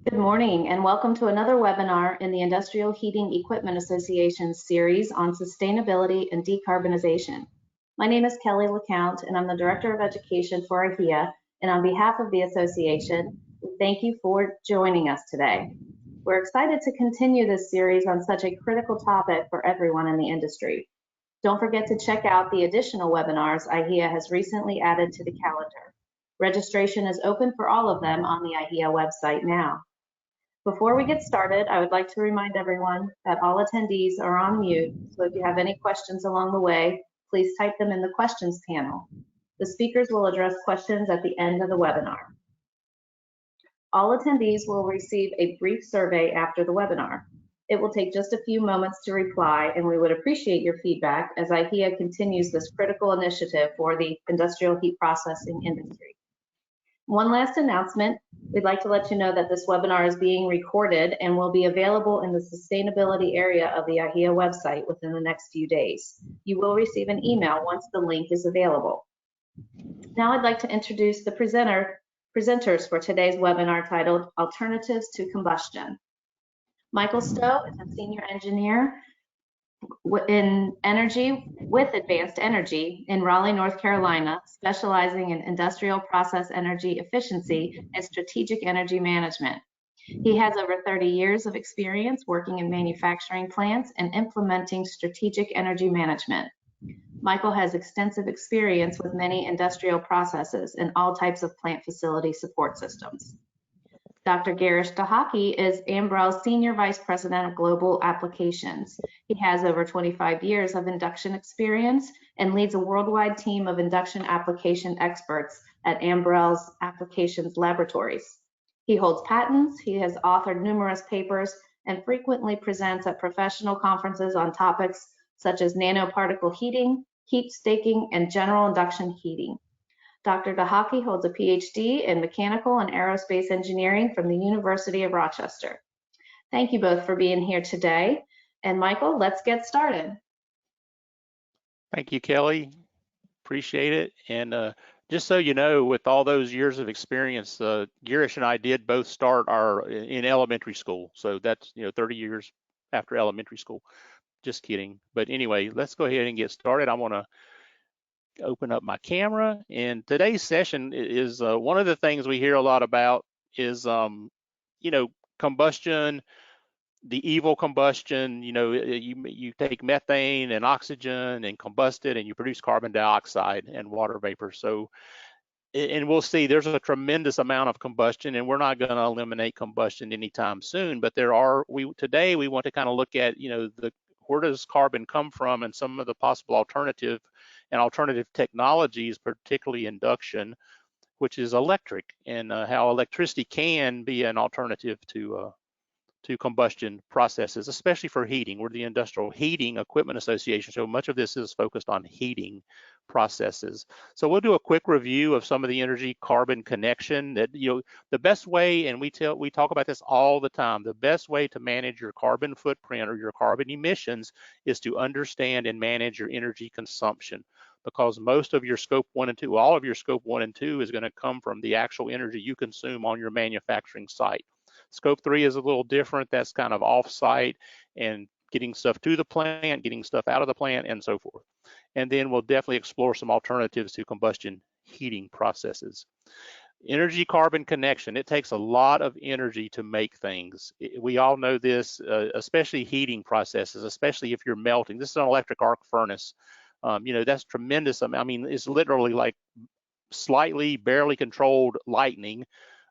Good morning and welcome to another webinar in the Industrial Heating Equipment Association series on sustainability and decarbonization. My name is Kelly LeCount and I'm the Director of Education for AHEA, and on behalf of the association, we thank you for joining us today. We're excited to continue this series on such a critical topic for everyone in the industry. Don't forget to check out the additional webinars AHEA has recently added to the calendar. Registration is open for all of them on the AHEA website now. Before we get started, I would like to remind everyone that all attendees are on mute, so if you have any questions along the way, please type them in the questions panel. The speakers will address questions at the end of the webinar. All attendees will receive a brief survey after the webinar. It will take just a few moments to reply, and we would appreciate your feedback as AHEA continues this critical initiative for the industrial heat processing industry. One last announcement, we'd like to let you know that this webinar is being recorded and will be available in the sustainability area of the AHEA website within the next few days. You will receive an email once the link is available. Now I'd like to introduce the presenters for today's webinar titled Alternatives to Combustion. Michael Stowe is a senior engineer in energy with Advanced Energy in Raleigh, North Carolina, specializing in industrial process energy efficiency and strategic energy management. He has over 30 years of experience working in manufacturing plants and implementing strategic energy management. Michael has extensive experience with many industrial processes and all types of plant facility support systems. Dr. Girish Dahaki is Ambrell's Senior Vice President of Global Applications. He has over 25 years of induction experience and leads a worldwide team of induction application experts at Ambrell's Applications Laboratories. He holds patents, he has authored numerous papers, and frequently presents at professional conferences on topics such as nanoparticle heating, heat staking, and general induction heating. Dr. Dahaki holds a PhD in mechanical and aerospace engineering from the University of Rochester. Thank you both for being here today. And Michael, let's get started. Thank you, Kelly. Appreciate it. And just so you know, with all those years of experience, Girish and I did both start in elementary school. So that's 30 years after elementary school. Just kidding. But anyway, let's go ahead and get started. I want to open up my camera, and today's session is one of the things we hear a lot about is combustion, the evil combustion. You take methane and oxygen and combust it and you produce carbon dioxide and water vapor. So, and we'll see there's a tremendous amount of combustion, and we're not going to eliminate combustion anytime soon, but today we want to kind of look at where does carbon come from and some of the possible alternative technologies, particularly induction, which is electric, and how electricity can be an alternative to combustion processes, especially for heating. We're the Industrial Heating Equipment Association, so much of this is focused on heating processes. So we'll do a quick review of some of the energy carbon connection. That the best way, and we talk about this all the time, the best way to manage your carbon footprint or your carbon emissions is to understand and manage your energy consumption, because most of your scope 1 and 2, all of your scope 1 and 2 is going to come from the actual energy you consume on your manufacturing site. Scope 3 is a little different. That's kind of off-site and getting stuff to the plant, getting stuff out of the plant, and so forth. And then we'll definitely explore some alternatives to combustion heating processes. Energy carbon connection, it takes a lot of energy to make things. We all know this, especially heating processes, especially if you're melting. This is an electric arc furnace. That's tremendous. I mean, it's literally like slightly, barely controlled lightning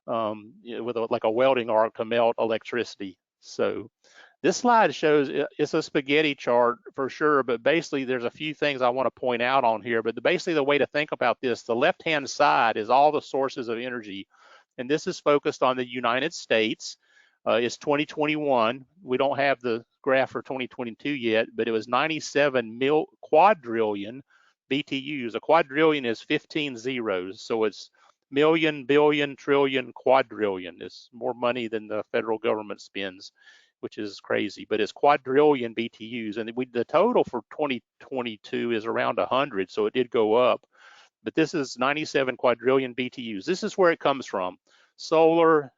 with like a welding arc to melt electricity. So this slide shows, it's a spaghetti chart for sure, but basically there's a few things I want to point out on here. But basically the way to think about this, the left-hand side is all the sources of energy, and this is focused on the United States. It's 2021. We don't have the graph for 2022 yet, but it was 97 quadrillion BTUs. A quadrillion is 15 zeros, so it's million, billion, trillion, quadrillion. It's more money than the federal government spends, which is crazy, but it's quadrillion BTUs. And the total for 2022 is around 100, so it did go up. But this is 97 quadrillion BTUs. This is where it comes from. Solar,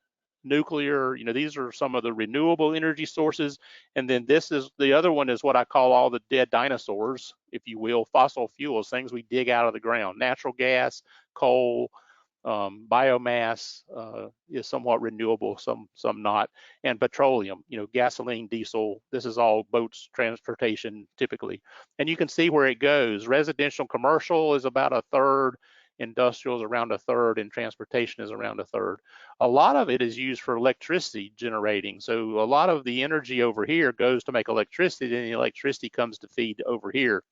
nuclear. These are some of the renewable energy sources. And then the other one is what I call all the dead dinosaurs, if you will, fossil fuels, things we dig out of the ground. Natural gas, coal, biomass is somewhat renewable, some not, and petroleum, gasoline, diesel. This is all boats, transportation typically. And you can see where it goes. Residential, commercial is about a third, industrial is around a third, and transportation is around a third. A lot of it is used for electricity generating. So a lot of the energy over here goes to make electricity, and the electricity comes to feed over here.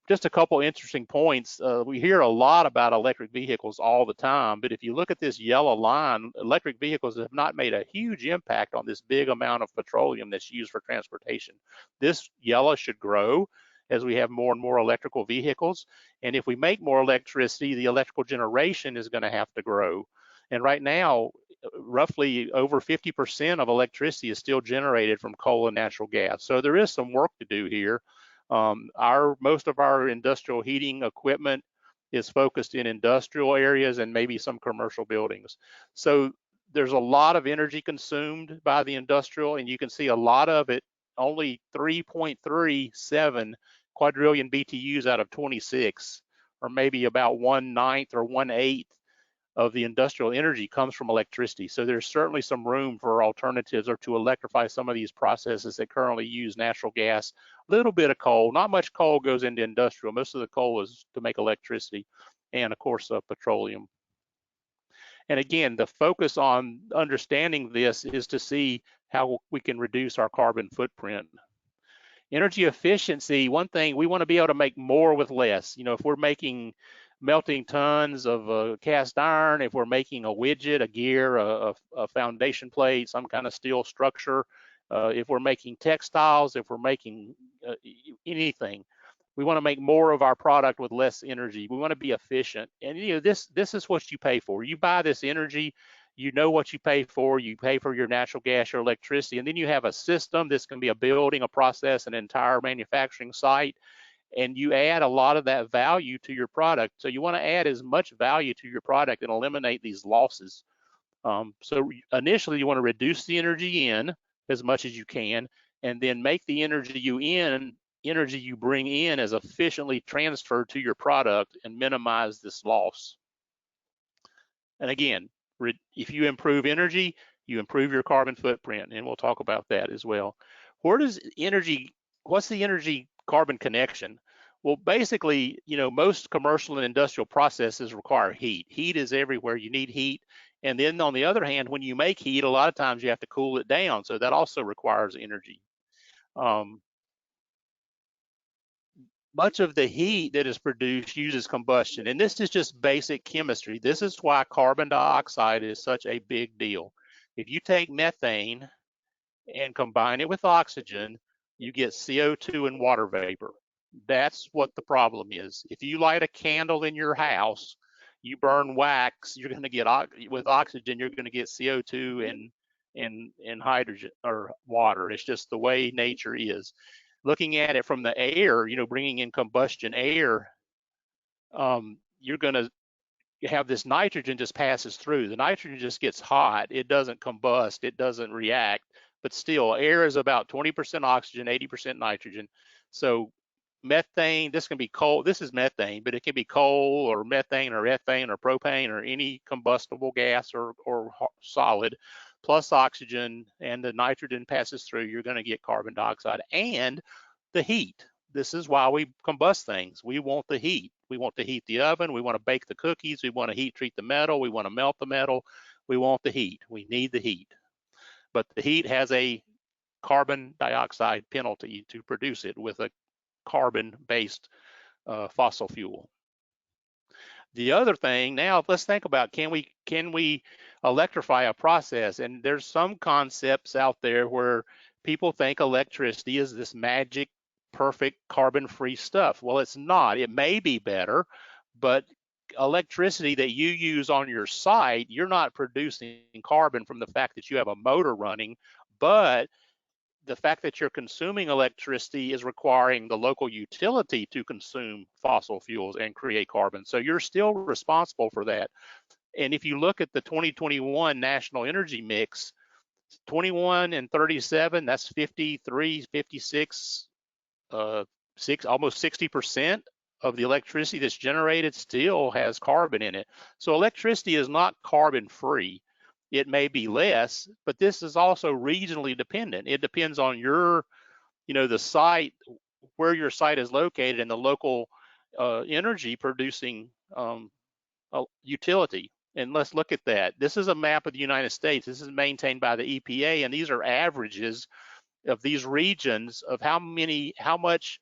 Just a couple interesting points. We hear a lot about electric vehicles all the time, but if you look at this yellow line, electric vehicles have not made a huge impact on this big amount of petroleum that's used for transportation. This yellow should grow as we have more and more electrical vehicles. And if we make more electricity, the electrical generation is going to have to grow. And right now, roughly over 50% of electricity is still generated from coal and natural gas. So there is some work to do here. Most of our industrial heating equipment is focused in industrial areas and maybe some commercial buildings. So there's a lot of energy consumed by the industrial, and you can see a lot of it, only 3.37 quadrillion BTUs out of 26, or maybe about 1/9 or 1/8 of the industrial energy comes from electricity. So there's certainly some room for alternatives or to electrify some of these processes that currently use natural gas, a little bit of coal. Not much coal goes into industrial. Most of the coal is to make electricity, and of course petroleum. And again, the focus on understanding this is to see how we can reduce our carbon footprint. Energy efficiency, one thing, we want to be able to make more with less. If we're making melting tons of cast iron, if we're making a widget, a gear, a foundation plate, some kind of steel structure, if we're making textiles, if we're making anything, we want to make more of our product with less energy. We want to be efficient. And this is what you pay for. You buy this energy, you know what you pay for. You pay for your natural gas, your electricity, and then you have a system. This can be a building, a process, an entire manufacturing site, and you add a lot of that value to your product. So you want to add as much value to your product and eliminate these losses. So initially you want to reduce the energy in as much as you can, and then make the energy you bring in as efficiently transferred to your product and minimize this loss. And again, if you improve energy, you improve your carbon footprint, and we'll talk about that as well. What's the energy carbon connection? Well, basically, most commercial and industrial processes require heat. Heat is everywhere. You need heat. And then on the other hand, when you make heat, a lot of times you have to cool it down. So that also requires energy. Much of the heat that is produced uses combustion, and this is just basic chemistry. This is why carbon dioxide is such a big deal. If you take methane and combine it with oxygen, you get CO2 and water vapor. That's what the problem is. If you light a candle in your house, you burn wax, you're going to get, with oxygen, you're going to get CO2 and hydrogen or water. It's just the way nature is. Looking at it from the air, bringing in combustion air, you're going to have this nitrogen just passes through. The nitrogen just gets hot. It doesn't combust. It doesn't react. But still, air is about 20% oxygen, 80% nitrogen. So methane, this can be coal. This is methane, but it can be coal or methane or ethane or propane or any combustible gas or solid, plus oxygen, and the nitrogen passes through. You're going to get carbon dioxide and the heat. This is why we combust things. We want the heat. We want to heat the oven. We want to bake the cookies. We want to heat treat the metal. We want to melt the metal. We want the heat. We need the heat. But the heat has a carbon dioxide penalty to produce it with a carbon-based fossil fuel. The other thing, now let's think about, can we electrify a process? And there's some concepts out there where people think electricity is this magic, perfect, carbon-free stuff. Well, it's not. It may be better, but electricity that you use on your site, you're not producing carbon from the fact that you have a motor running, but the fact that you're consuming electricity is requiring the local utility to consume fossil fuels and create carbon. So you're still responsible for that. And if you look at the 2021 national energy mix, 21 and 37, that's 53, 56, almost 60% of the electricity that's generated still has carbon in it. So electricity is not carbon free. It may be less, but this is also regionally dependent. It depends on your, the site, where your site is located, and the local energy producing utility. And let's look at that. This is a map of the United States. This is maintained by the EPA, and these are averages of these regions of how much,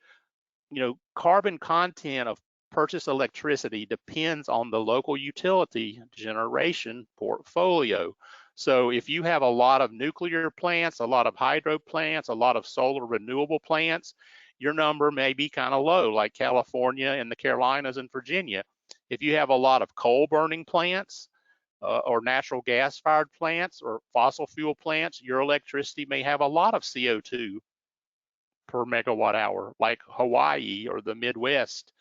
carbon content of purchased electricity depends on the local utility generation portfolio. So if you have a lot of nuclear plants, a lot of hydro plants, a lot of solar renewable plants, your number may be kind of low, like California and the Carolinas and Virginia. If you have a lot of coal burning plants or natural gas fired plants or fossil fuel plants, your electricity may have a lot of CO2 per megawatt hour, like Hawaii or the Midwest.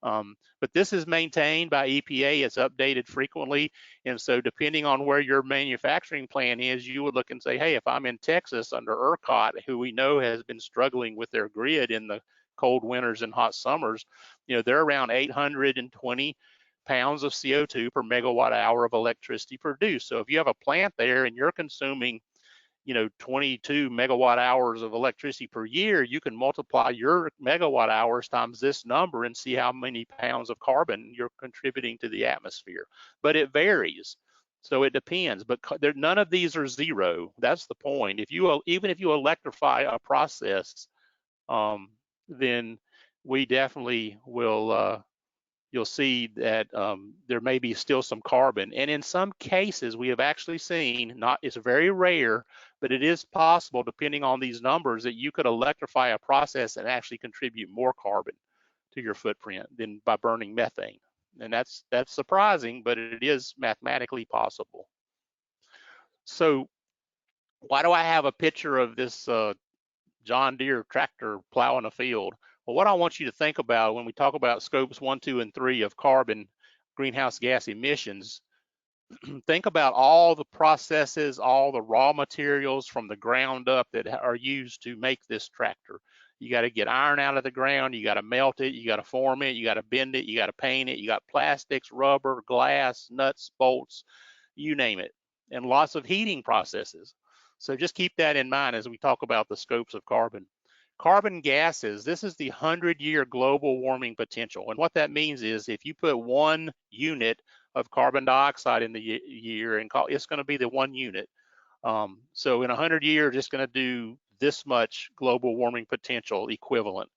But this is maintained by EPA. It's updated frequently. And so depending on where your manufacturing plant is, you would look and say, hey, if I'm in Texas under ERCOT, who we know has been struggling with their grid in the cold winters and hot summers, they're around 820 pounds of CO2 per megawatt hour of electricity produced. So if you have a plant there and you're consuming 22 megawatt hours of electricity per year, you can multiply your megawatt hours times this number and see how many pounds of carbon you're contributing to the atmosphere. But it varies, so it depends. But none of these are zero. That's the point. Even if you electrify a process, then we definitely will. You'll see that there may be still some carbon. And in some cases, we have actually seen, it's very rare, but it is possible, depending on these numbers, that you could electrify a process and actually contribute more carbon to your footprint than by burning methane. And that's surprising, but it is mathematically possible. So why do I have a picture of this John Deere tractor plowing a field? Well, what I want you to think about when we talk about scopes 1, 2, and 3 of carbon greenhouse gas emissions, think about all the processes, all the raw materials from the ground up that are used to make this tractor. You got to get iron out of the ground, you got to melt it, you got to form it, you got to bend it, you got to paint it, you got plastics, rubber, glass, nuts, bolts, you name it, and lots of heating processes. So just keep that in mind as we talk about the scopes of carbon. Carbon gases, this is the 100-year global warming potential. And what that means is if you put 1 unit of carbon dioxide in the year, and it's going to be the 1 unit. So in 100 years, it's going to do this much global warming potential equivalent.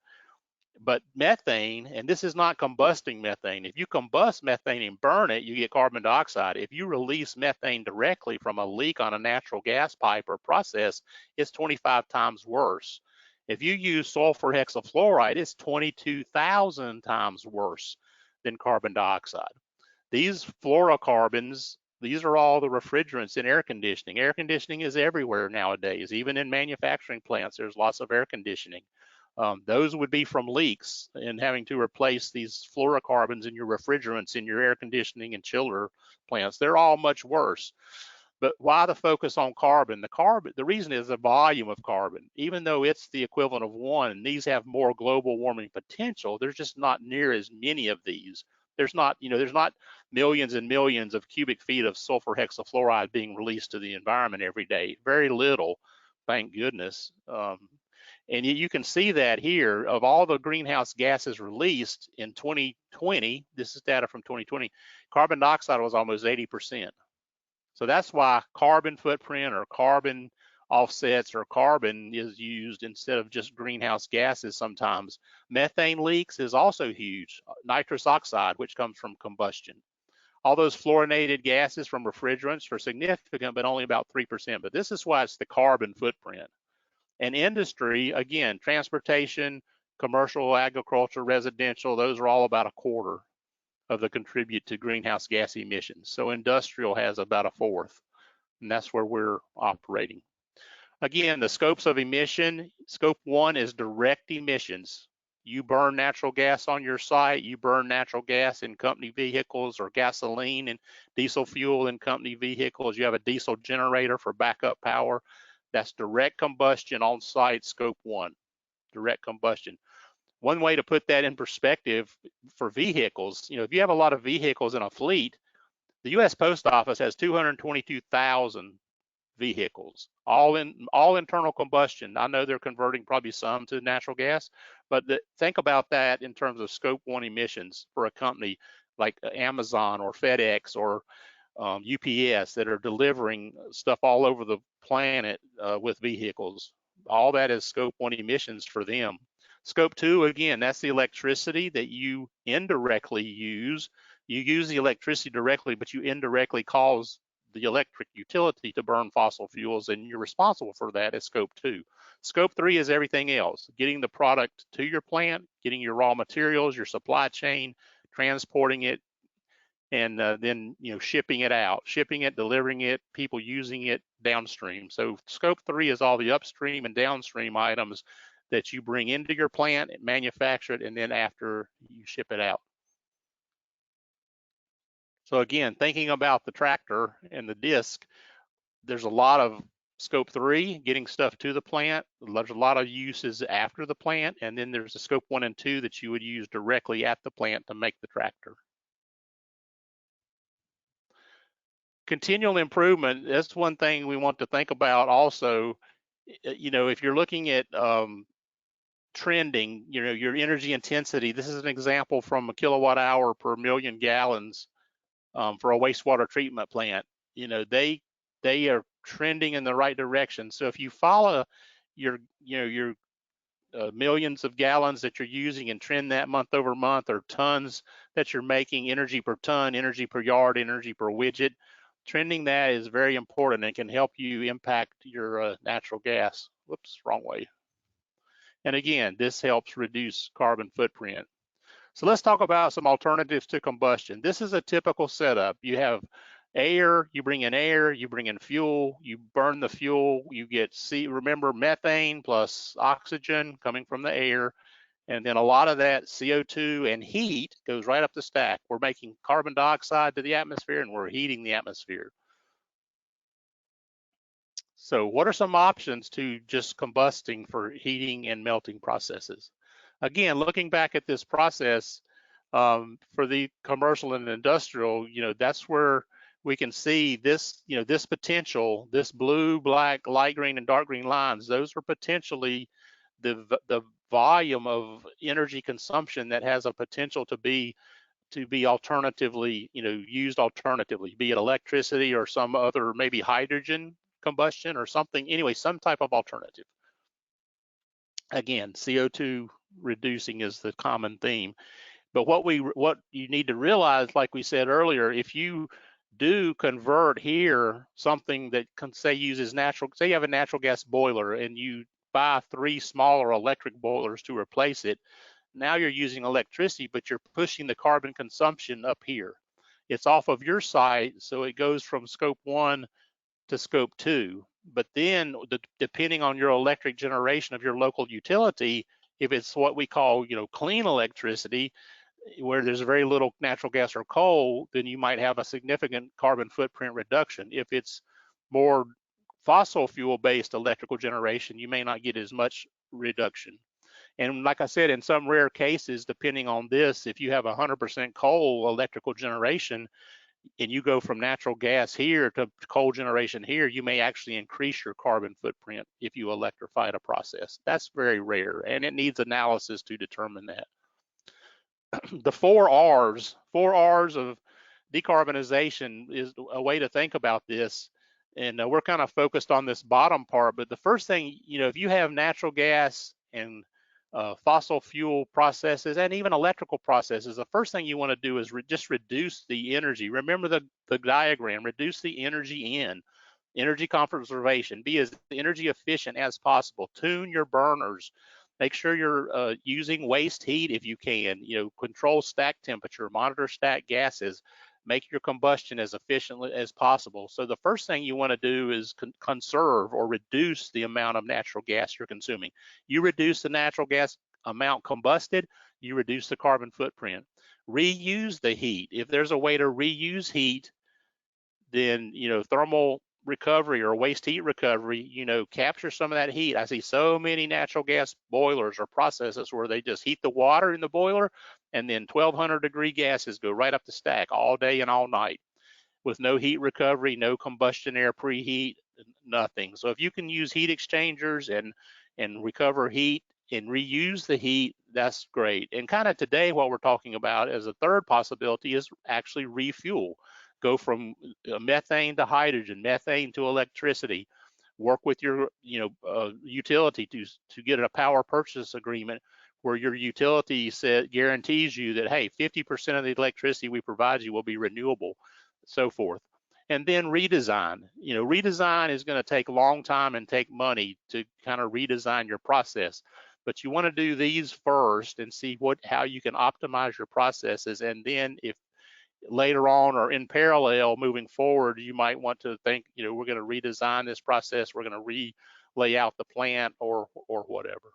But methane, and this is not combusting methane. If you combust methane and burn it, you get carbon dioxide. If you release methane directly from a leak on a natural gas pipe or process, it's 25 times worse. If you use sulfur hexafluoride, it's 22,000 times worse than carbon dioxide. These fluorocarbons, these are all the refrigerants in air conditioning. Air conditioning is everywhere nowadays. Even in manufacturing plants, there's lots of air conditioning. Those would be from leaks and having to replace these fluorocarbons in your refrigerants in your air conditioning and chiller plants. They're all much worse. But why the focus on carbon? The reason is the volume of carbon. Even though it's the equivalent of 1, and these have more global warming potential, there's just not near as many of these. There's not millions and millions of cubic feet of sulfur hexafluoride being released to the environment every day. Very little, thank goodness. And you can see that here, of all the greenhouse gases released in 2020, this is data from 2020, carbon dioxide was almost 80%. So that's why carbon footprint or carbon offsets or carbon is used instead of just greenhouse gases sometimes. Methane leaks is also huge. Nitrous oxide, which comes from combustion. All those fluorinated gases from refrigerants are significant, but only about 3%. But this is why it's the carbon footprint. And industry, again, transportation, commercial, agriculture, residential, those are all about 1/4 of the contribute to greenhouse gas emissions. So industrial has about 1/4, and that's where we're operating. Again, the scopes of emission, scope 1 is direct emissions. You burn natural gas on your site, you burn natural gas in company vehicles or gasoline and diesel fuel in company vehicles. You have a diesel generator for backup power. That's direct combustion on site, scope 1, direct combustion. One way to put that in perspective for vehicles, if you have a lot of vehicles in a fleet, the U.S. Post Office has 222,000 vehicles, all internal combustion. I know they're converting probably some to natural gas, but think about that in terms of scope 1 emissions for a company like Amazon or FedEx or UPS that are delivering stuff all over the planet with vehicles. All that is scope 1 emissions for them. Scope 2, again, that's the electricity that you indirectly use. You use the electricity directly, but you indirectly cause the electric utility to burn fossil fuels, and you're responsible for that as scope 2. Scope 3 is everything else, getting the product to your plant, getting your raw materials, your supply chain, transporting it, and then shipping it out, delivering it, people using it downstream. So scope 3 is all the upstream and downstream items that you bring into your plant, manufacture it, and then after you ship it out. So again, thinking about the tractor and the disc, there's a lot of scope 3, getting stuff to the plant. There's a lot of uses after the plant, and then there's a scope 1 and 2 that you would use directly at the plant to make the tractor. Continual improvement, that's one thing we want to think about also. If you're looking at trending, your energy intensity, this is an example from a kilowatt hour per million gallons for a wastewater treatment plant. They are trending in the right direction. So if you follow your millions of gallons that you're using and trend that month over month, or tons that you're making, energy per ton, energy per yard, energy per widget, trending that is very important and can help you impact your natural gas. Whoops, wrong way. And again, this helps reduce carbon footprint. So let's talk about some alternatives to combustion. This is a typical setup. You have air, you bring in fuel, you burn the fuel, you get, remember, methane plus oxygen coming from the air, and then a lot of that CO2 and heat goes right up the stack. We're making carbon dioxide to the atmosphere, and we're heating the atmosphere. So what are some options to just combusting for heating and melting processes? Again, looking back at this process for the commercial and industrial, that's where we can see this, this potential, this blue, black, light green, and dark green lines. Those are potentially the volume of energy consumption that has a potential to be alternatively, used alternatively, be it electricity or some other, maybe hydrogen combustion or something. Anyway, some type of alternative. Again, CO2 reducing is the common theme. But what you need to realize, like we said earlier, if you do convert here something that say uses say you have a natural gas boiler and you buy 3 smaller electric boilers to replace it, now you're using electricity, but you're pushing the carbon consumption up here. It's off of your site, so it goes from scope 1 to scope 2. But then depending on your electric generation of your local utility, if it's what we call clean electricity, where there's very little natural gas or coal, then you might have a significant carbon footprint reduction. If it's more fossil fuel based electrical generation, you may not get as much reduction. And like I said, in some rare cases, depending on this, if you have 100% coal electrical generation and you go from natural gas here to coal generation here, you may actually increase your carbon footprint if you electrify the process. That's very rare, and it needs analysis to determine that. The 4 R's of decarbonization is a way to think about this. And we're kind of focused on this bottom part, but the first thing, if you have natural gas and fossil fuel processes and even electrical processes, the first thing you want to do is just reduce the energy. Remember the diagram, reduce the energy energy conservation, be as energy efficient as possible, tune your burners, make sure you're using waste heat if you can, control stack temperature, monitor stack gases, make your combustion as efficiently as possible. So the first thing you want to do is conserve or reduce the amount of natural gas you're consuming. You reduce the natural gas amount combusted, you reduce the carbon footprint. Reuse the heat. If there's a way to reuse heat, then, thermal recovery or waste heat recovery, capture some of that heat. I see so many natural gas boilers or processes where they just heat the water in the boiler and then 1200-degree gases go right up the stack all day and all night with no heat recovery, no combustion air preheat, nothing. So if you can use heat exchangers and recover heat and reuse the heat, that's great. And kind of today what we're talking about as a third possibility is actually refuel. Go from methane to hydrogen, methane to electricity. Work with your utility to get a power purchase agreement where your utility guarantees you that, hey, 50% of the electricity we provide you will be renewable, so forth. And then redesign. Redesign is going to take a long time and take money to kind of redesign your process. But you want to do these first and see how you can optimize your processes. And then if later on or in parallel moving forward, you might want to think, we're going to redesign this process, we're going to lay out the plant or whatever.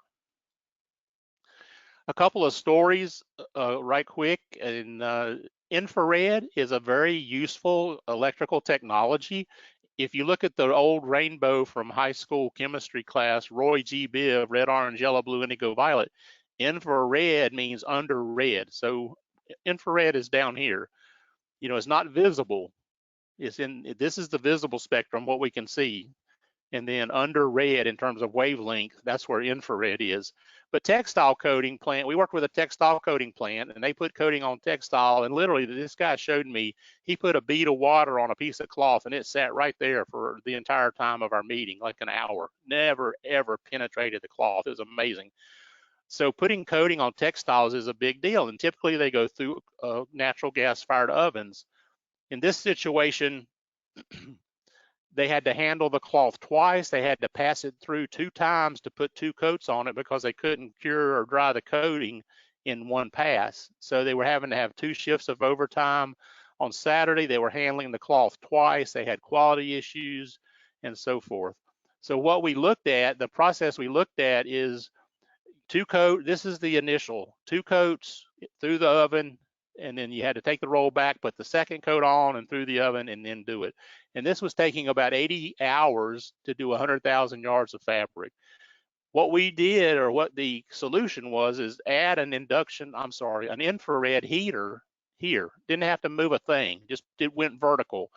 A couple of stories right quick. And infrared is a very useful electrical technology. If you look at the old rainbow from high school chemistry class, Roy G. Biv, red, orange, yellow, blue, indigo, violet, infrared means under red. So infrared is down here. It's not visible. This is the visible spectrum, what we can see. And then under red in terms of wavelength, that's where infrared is. But textile coating plant, we worked with a textile coating plant and they put coating on textile, and literally this guy showed me, he put a bead of water on a piece of cloth and it sat right there for the entire time of our meeting, like an hour. Never, ever penetrated the cloth. It was amazing. So putting coating on textiles is a big deal, and typically they go through natural gas fired ovens. In this situation, they had to handle the cloth twice. They had to pass it through 2 times to put 2 coats on it because they couldn't cure or dry the coating in one pass. So they were having to have 2 shifts of overtime. On Saturday, they were handling the cloth twice. They had quality issues and so forth. So what we looked at, the process we looked at is 2 coat. This is the initial 2 coats through the oven, and then you had to take the roll back, put the second coat on and through the oven and then do it. And this was taking about 80 hours to do 100,000 yards of fabric. What we did, or what the solution was, is add an infrared heater here. Didn't have to move a thing, just it went vertical.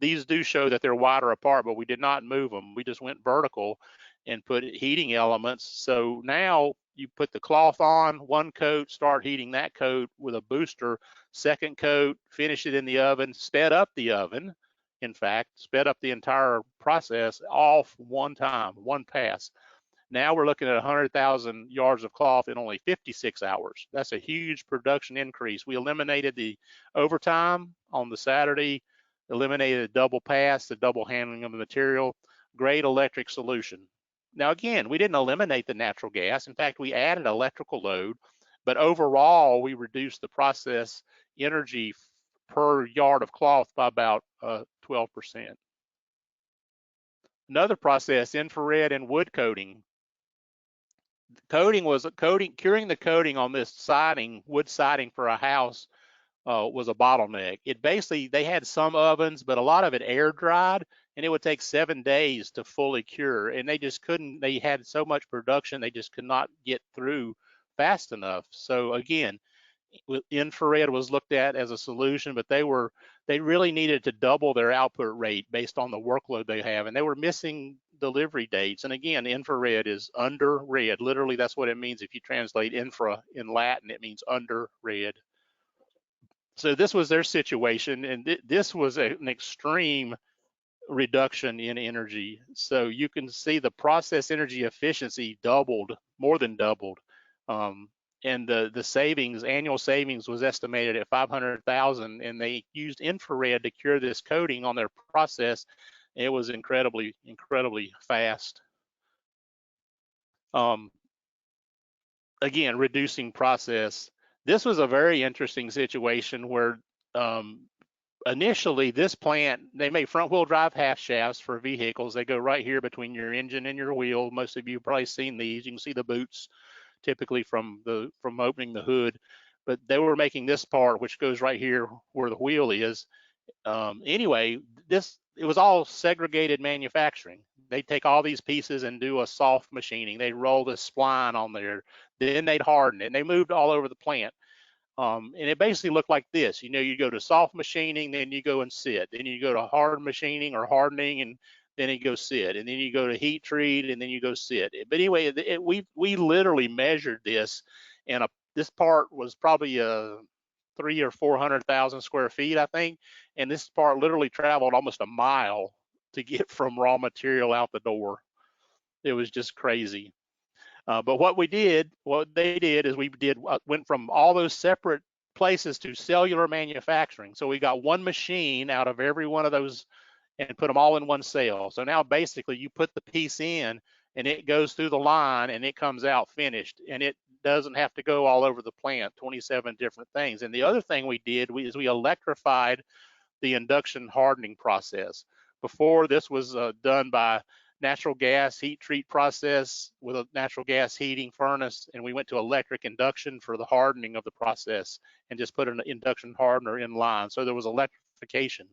These do show that they're wider apart, but we did not move them. We just went vertical and put heating elements. So now you put the cloth on, 1 coat, start heating that coat with a booster, 2nd coat, finish it in the oven, sped up the oven. In fact, sped up the entire process off 1 time, 1 pass. Now we're looking at 100,000 yards of cloth in only 56 hours. That's a huge production increase. We eliminated the overtime on the Saturday, eliminated the double pass, the double handling of the material. Great electric solution. Now, again, we didn't eliminate the natural gas. In fact, we added electrical load, but overall, we reduced the process energy per yard of cloth by about 12%. Another process, infrared and wood coating. Curing the coating on this siding, wood siding for a house was a bottleneck. They had some ovens, but a lot of it air dried, and it would take 7 days to fully cure. And they had so much production, they just could not get through fast enough. So again, infrared was looked at as a solution, but they really needed to double their output rate based on the workload they have, and they were missing delivery dates. And again, infrared is under red. Literally, that's what it means. If you translate infra in Latin, it means under red. So this was their situation, and this was an extreme reduction in energy. So you can see the process energy efficiency doubled, more than doubled. And the savings, annual savings, was estimated at 500,000, and they used infrared to cure this coating on their process. It was incredibly fast. Again, reducing process. This was a very interesting situation where initially this plant, they made front wheel drive half shafts for vehicles. They go right here between your engine and your wheel. Most of you have probably seen these. You can see the boots. typically from opening the hood. But they were making this part, which goes right here where the wheel is. Anyway, it was all segregated manufacturing. They take all these pieces and do a soft machining. They roll the spline on there, then they'd harden it. And they moved all over the plant. And it basically looked like this. You know, you go to soft machining, then you go and sit. Then you go to hard machining or hardening, and then you go sit. And then you go to heat treat, and then you go sit. But anyway, we literally measured this, and this part was probably 300,000 or 400,000 square feet, I think. And this part literally traveled almost a mile to get from raw material out the door. It was just crazy. But what they did is went from all those separate places to cellular manufacturing. So we got one machine out of every one of those and put them all in one cell. So now basically you put the piece in and it goes through the line and it comes out finished, and it doesn't have to go all over the plant, 27 different things. And the other thing we did is we electrified the induction hardening process. Before, this was done by natural gas heat treat process with a natural gas heating furnace, and we went to electric induction for the hardening of the process and just put an induction hardener in line. So there was electrification.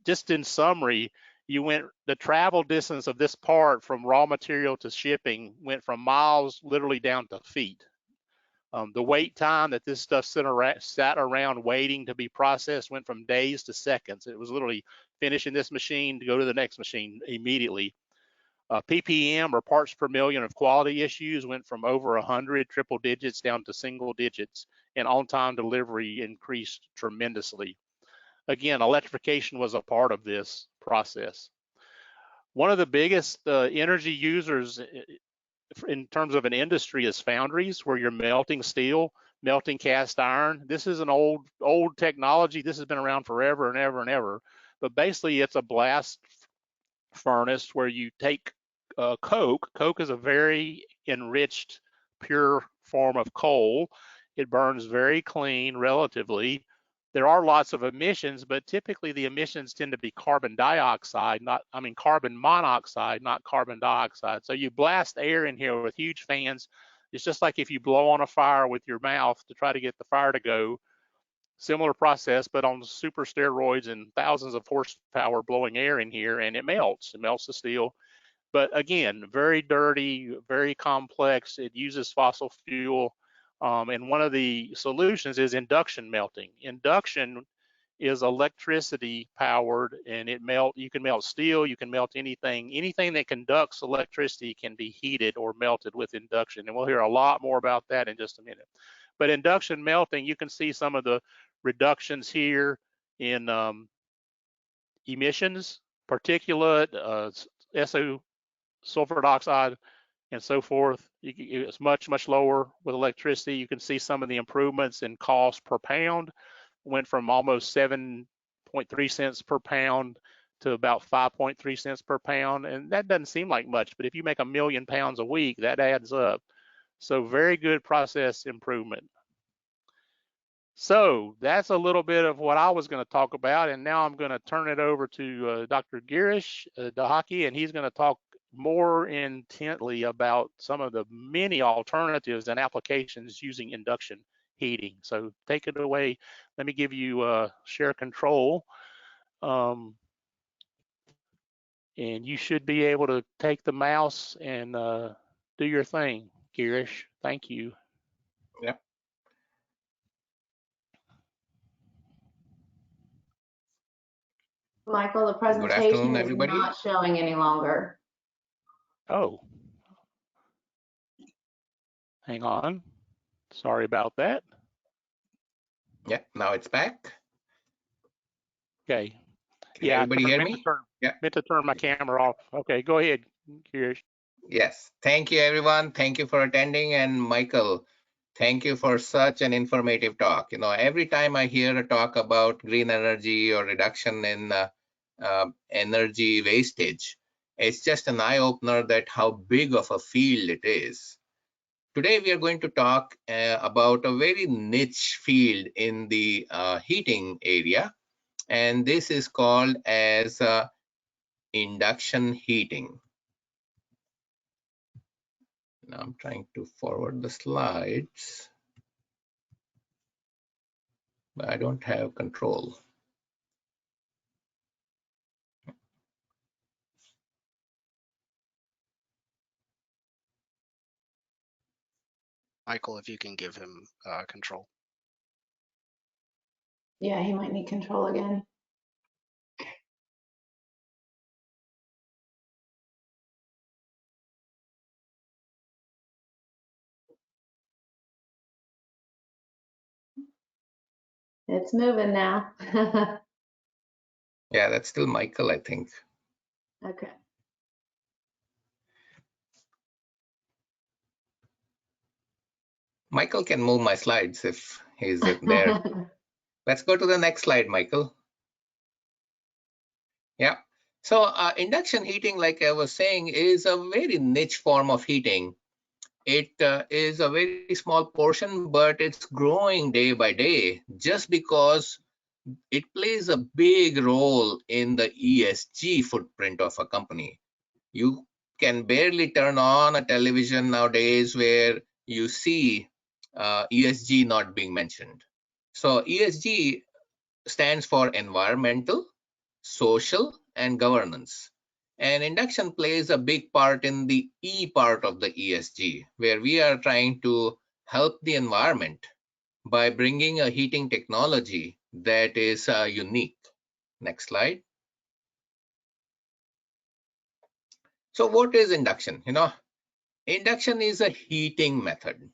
Just in summary, the travel distance of this part from raw material to shipping went from miles literally down to feet. The wait time that this stuff sat around waiting to be processed went from days to seconds. It was literally finishing this machine to go to the next machine immediately. PPM, or parts per million of quality issues, went from over 100 triple digits down to single digits, and on-time delivery increased tremendously. Again, electrification was a part of this process. One of the biggest energy users in terms of an industry is foundries, where you're melting steel, melting cast iron. This is an old technology. This has been around forever and ever and ever. But basically, it's a blast furnace where you take coke. Coke is a very enriched, pure form of coal. It burns very clean relatively. There are lots of emissions, but typically the emissions tend to be carbon monoxide, not carbon dioxide. So you blast air in here with huge fans. It's just like if you blow on a fire with your mouth to try to get the fire to go. Similar process, but on super steroids and thousands of horsepower blowing air in here, and it melts the steel. But again, very dirty, very complex. It uses fossil fuel. And one of the solutions is induction melting. Induction is electricity powered, and you can melt steel, you can melt anything that conducts electricity can be heated or melted with induction. And we'll hear a lot more about that in just a minute. But induction melting, you can see some of the reductions here in emissions, particulate, SO, sulfur dioxide, and so forth. It's much lower with electricity. You can see some of the improvements in cost per pound. Went from almost 7.3 cents per pound to about 5.3 cents per pound. And that doesn't seem like much, but if you make 1 million pounds a week, that adds up. So very good process improvement. So that's a little bit of what I was going to talk about, and now I'm going to turn it over to Dr. Girish Dahaki, and he's going to talk more intently about some of the many alternatives and applications using induction heating. So take it away. Let me give you share control, and you should be able to take the mouse and do your thing, Girish. Thank you. Yeah. Michael, the presentation is not showing any longer. Oh, hang on. Sorry about that. Yeah, now it's back. Okay. Can everybody hear me? Meant to turn my camera off. Okay, go ahead, Girish. Yes, thank you everyone. Thank you for attending, and Michael, thank you for such an informative talk. You know, every time I hear a talk about green energy or reduction in energy wastage, it's just an eye-opener that how big of a field it is. Today we are going to talk about a very niche field in the heating area, and this is called as induction heating. Now I'm trying to forward the slides, but I don't have control. Michael, if you can give him control. Yeah, he might need control again. It's moving now. Yeah, that's still Michael, I think. Okay. Michael can move my slides if he's there. Let's go to the next slide, Michael. Yeah. So induction heating, like I was saying, is a very niche form of heating. It is a very small portion, but it's growing day by day just because it plays a big role in the ESG footprint of a company. You can barely turn on a television nowadays where you see ESG not being mentioned. So ESG stands for environmental, social, and governance. And induction plays a big part in the E part of the ESG, where we are trying to help the environment by bringing a heating technology that is unique. Next slide. So what is induction? Induction is a heating method.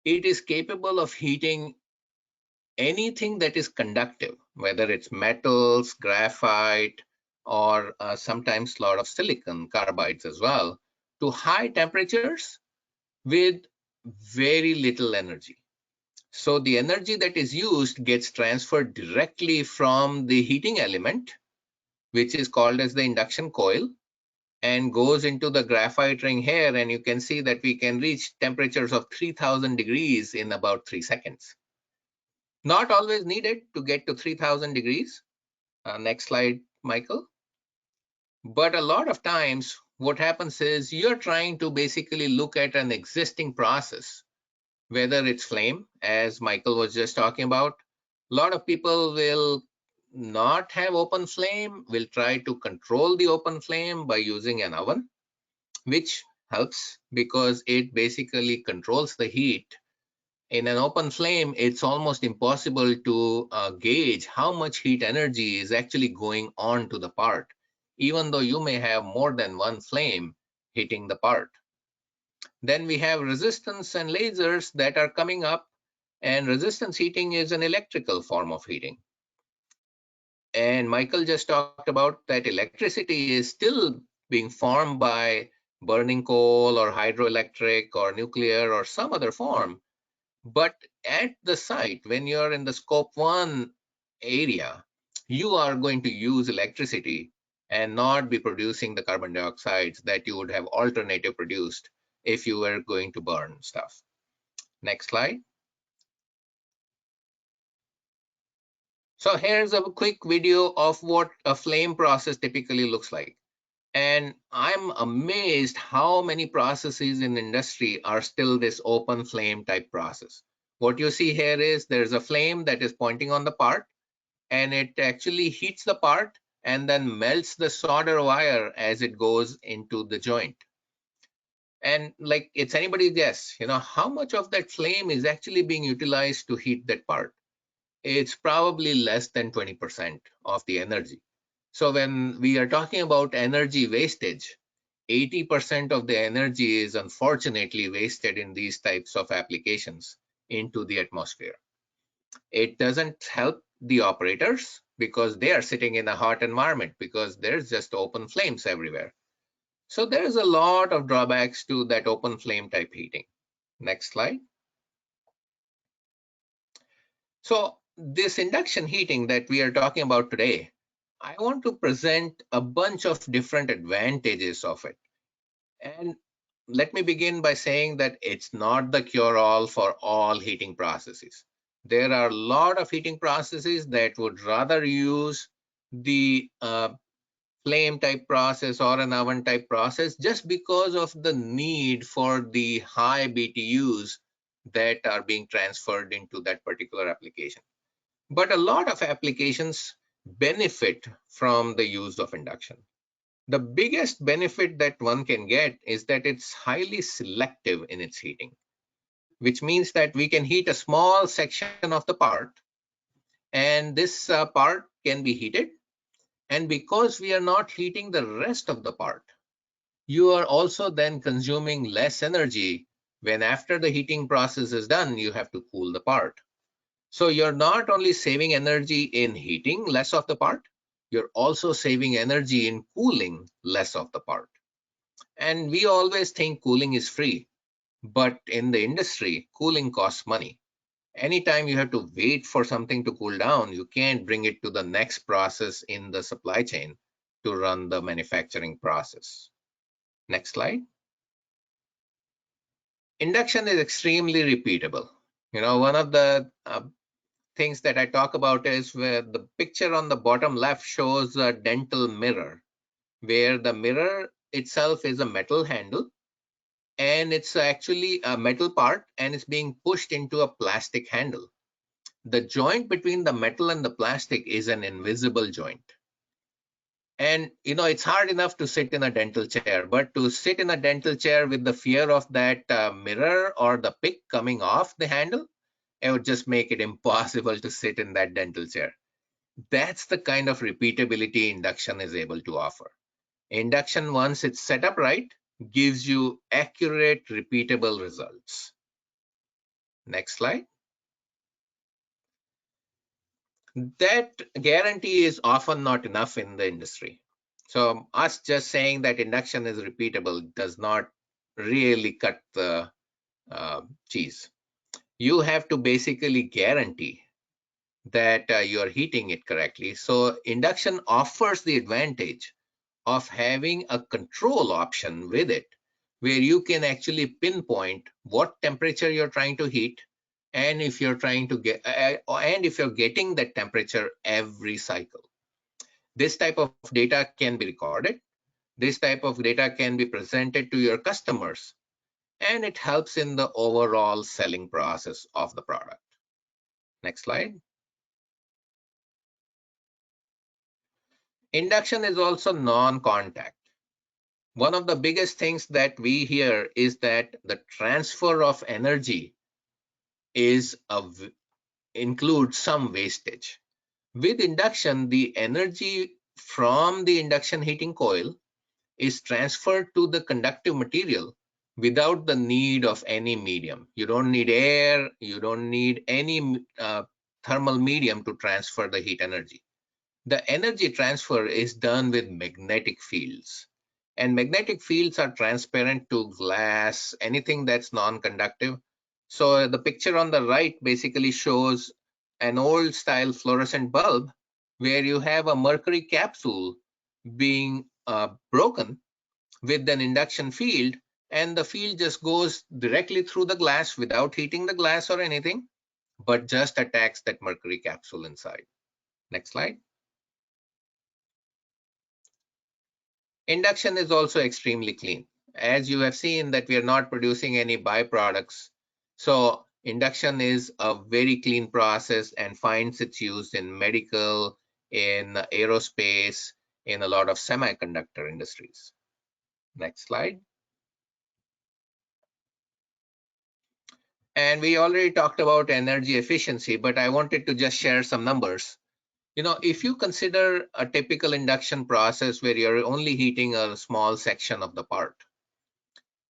It is capable of heating anything that is conductive, whether it's metals, graphite, or sometimes a lot of silicon carbides as well, to high temperatures with very little energy. So the energy that is used gets transferred directly from the heating element, which is called as the induction coil, and goes into the graphite ring here, and you can see that we can reach temperatures of 3000 degrees in about 3 seconds. Not always needed to get to 3000 degrees. Next slide, Michael. But a lot of times what happens is you're trying to basically look at an existing process, whether it's flame, as Michael was just talking about. A lot of people will not have open flame, will try to control the open flame by using an oven, which helps because it basically controls the heat. In an open flame, it's almost impossible to gauge how much heat energy is actually going on to the part, even though you may have more than one flame hitting the part. Then we have resistance and lasers that are coming up, and resistance heating is an electrical form of heating. And Michael just talked about that electricity is still being formed by burning coal or hydroelectric or nuclear or some other form. But at the site, when you're in the scope 1 area, you are going to use electricity and not be producing the carbon dioxides that you would have alternative produced if you were going to burn stuff. Next slide. So here's a quick video of what a flame process typically looks like. And I'm amazed how many processes in industry are still this open flame type process. What you see here is there's a flame that is pointing on the part, and it actually heats the part and then melts the solder wire as it goes into the joint. And like, it's anybody's guess, how much of that flame is actually being utilized to heat that part? It's probably less than 20% of the energy. So when we are talking about energy wastage, 80% of the energy is unfortunately wasted in these types of applications into the atmosphere. It doesn't help the operators because they are sitting in a hot environment because there's just open flames everywhere. So there's a lot of drawbacks to that open flame type heating. Next slide. So this induction heating that we are talking about today, I want to present a bunch of different advantages of it. And let me begin by saying that it's not the cure-all for all heating processes. There are a lot of heating processes that would rather use the flame type process or an oven type process, just because of the need for the high BTUs that are being transferred into that particular application. But a lot of applications benefit from the use of induction. The biggest benefit that one can get is that it's highly selective in its heating, which means that we can heat a small section of the part, and this part can be heated. And because we are not heating the rest of the part, you are also then consuming less energy when after the heating process is done, you have to cool the part. So you're not only saving energy in heating less of the part, you're also saving energy in cooling less of the part. And we always think cooling is free, but in the industry, cooling costs money. Anytime you have to wait for something to cool down, you can't bring it to the next process in the supply chain to run the manufacturing process. Next slide. Induction is extremely repeatable. One of the things that I talk about is where the picture on the bottom left shows a dental mirror, where the mirror itself is a metal handle, and it's actually a metal part, and it's being pushed into a plastic handle. The joint between the metal and the plastic is an invisible joint. And it's hard enough to sit in a dental chair, but to sit in a dental chair with the fear of that mirror or the pick coming off the handle, it would just make it impossible to sit in that dental chair. That's the kind of repeatability induction is able to offer. Induction, once it's set up right, gives you accurate, repeatable results. Next slide. That guarantee is often not enough in the industry. So us just saying that induction is repeatable does not really cut the cheese. You have to basically guarantee that you're heating it correctly. So induction offers the advantage of having a control option with it, where you can actually pinpoint what temperature you're trying to heat, and if you're trying to get and if you're getting that temperature every cycle. This type of data can be recorded. This type of data can be presented to your customers, and it helps in the overall selling process of the product. Next slide. Induction is also non-contact. One of the biggest things that we hear is that the transfer of energy includes some wastage. With induction, the energy from the induction heating coil is transferred to the conductive material without the need of any medium. You don't need air, you don't need any thermal medium to transfer the heat energy. The energy transfer is done with magnetic fields. And magnetic fields are transparent to glass, anything that's non-conductive. So the picture on the right basically shows an old style fluorescent bulb where you have a mercury capsule being broken with an induction field, and the field just goes directly through the glass without heating the glass or anything, but just attacks that mercury capsule inside. Next slide. Induction is also extremely clean. As you have seen that we are not producing any byproducts. So induction is a very clean process and finds its use in medical, in aerospace, in a lot of semiconductor industries. Next slide. And we already talked about energy efficiency, but I wanted to just share some numbers. If you consider a typical induction process where you're only heating a small section of the part,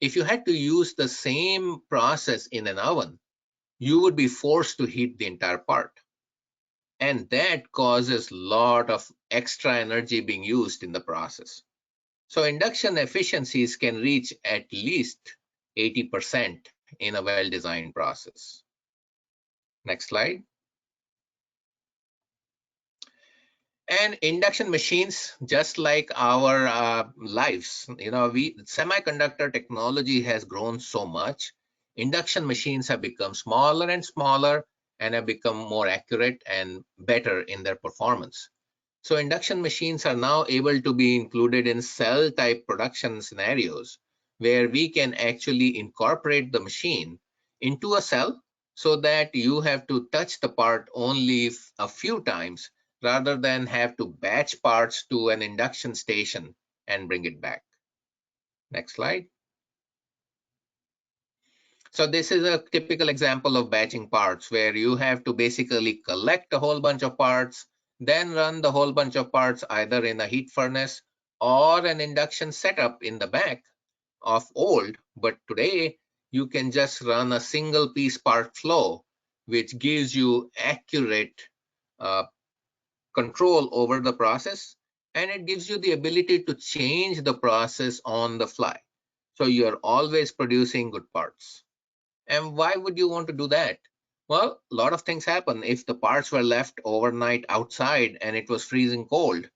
if you had to use the same process in an oven, you would be forced to heat the entire part. And that causes a lot of extra energy being used in the process. So induction efficiencies can reach at least 80% in a well-designed process. Next slide. And induction machines, just like our lives, semiconductor technology has grown so much. Induction machines have become smaller and smaller and have become more accurate and better in their performance. So induction machines are now able to be included in cell type production scenarios where we can actually incorporate the machine into a cell so that you have to touch the part only a few times rather than have to batch parts to an induction station and bring it back. Next slide. So this is a typical example of batching parts where you have to basically collect a whole bunch of parts, then run the whole bunch of parts either in a heat furnace or an induction setup in the back of old. But today you can just run a single piece part flow, which gives you accurate control over the process, and it gives you the ability to change the process on the fly. So you're always producing good parts. And why would you want to do that? Well, a lot of things happen. If the parts were left overnight outside and it was freezing cold,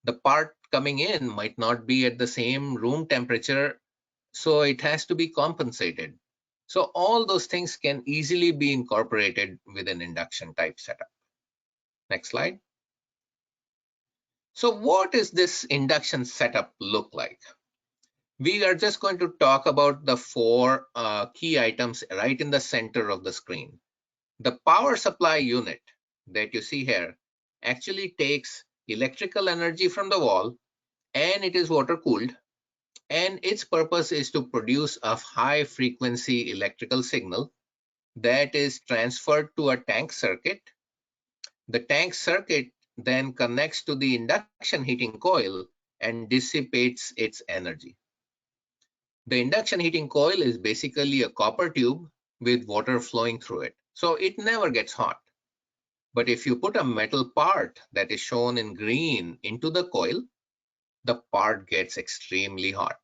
the part coming in might not be at the same room temperature, so it has to be compensated. So all those things can easily be incorporated with an induction type setup. Next slide. So what does this induction setup look like? We are just going to talk about the four key items right in the center of the screen. The power supply unit that you see here actually takes electrical energy from the wall, and it is water cooled, and its purpose is to produce a high frequency electrical signal that is transferred to a tank circuit. The tank circuit then connects to the induction heating coil and dissipates its energy. The induction heating coil is basically a copper tube with water flowing through it, so it never gets hot. But if you put a metal part that is shown in green into the coil, the part gets extremely hot.